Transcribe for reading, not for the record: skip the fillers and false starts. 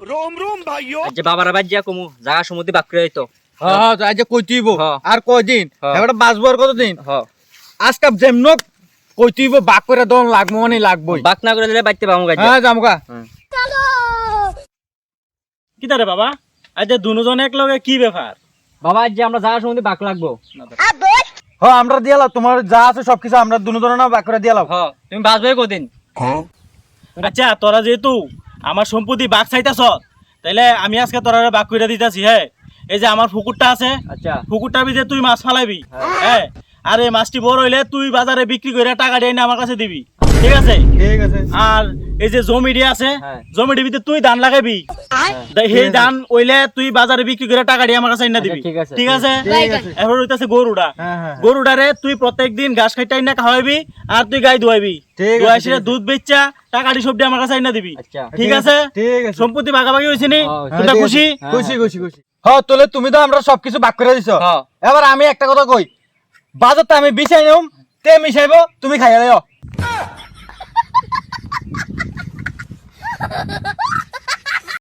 रोम रोम भाइयों আজ বাবার বাদ যা কমু জায়গা সমুদ্রে বাক করে হইতো হ্যাঁ আজ কইতিব আর কয়দিন হ্যাঁ। এবারে বাঁচবার কতদিন হ আজকে যেমনক কইতিব বাক করে দন লাগবো মানে লাগবই বাক না করে দিলে বাইতে পামু গাজ হ্যাঁ জামুকা কি তারে বাবা আজ দুজন এক লগে কি ব্যাপার বাবা আজ আমরা জায়গা সমুদ্রে বাক লাগবো হ্যাঁ আমরা দিয়ালাম তোমার যা আছে সবকিছু আমরা দুজনে না বাক করে দিয়ালাম হ তুমি বাঁচবে কদিন আচ্ছা তোরা যেহেতু আমার সম্পত্তি বাঘ চাইতাছ তাইলে আমি আজকে তোরা বাঘ করে দিতেছি হ্যাঁ এই যে আমার পুকুরটা আছে আচ্ছা পুকুরটার ভিতরে তুই মাছ ফালাবি হ্যাঁ আর এই মাছটি বড় হইলে তুই বাজারে বিক্রি করে টাকা দিয়ে এনে আমার কাছে দিবি ঠিক আছে ঠিক আছে আর এই যে জমিটি আছে হ্যাঁ। জমিটির ভিতরে তুই ধান লাগাবি সেই ধান ওইলে তুই বাজারে বিক্রি করে টাকা দিয়ে আমার কাছে এনে দিবি ঠিক আছে। ঠিক আছে ঠিক আছে। এবার হইতাছে গরুটা হ্যাঁ, হ্যাঁ। গরুটারে তুই প্রত্যেকদিন ঘাস খাইতে এনে খাওয়াবি আর তুই গাই ধোয়াবি ঠিক আছে, ধোয়াইছিরে ঠিক আছে। দুধ বেচা টাকাটি সবটি আমার কাছে এনে দিবি আচ্ছা ঠিক আছে ঠিক আছে সম্পত্তি ভাগাভাগি হয়েছে নি হ্যাঁ, তোমরা ঠিক আছে। খুশি খুশি খুশি খুশি হ্যাঁ তোলে তুমি তো আমরা সবকিছু বাক করে দিছো হ্যাঁ। এবার আমি একটা কথা কই বাজারটা আমি বিছাই নিম তে মিশাইব তুমি খাইয়া দিও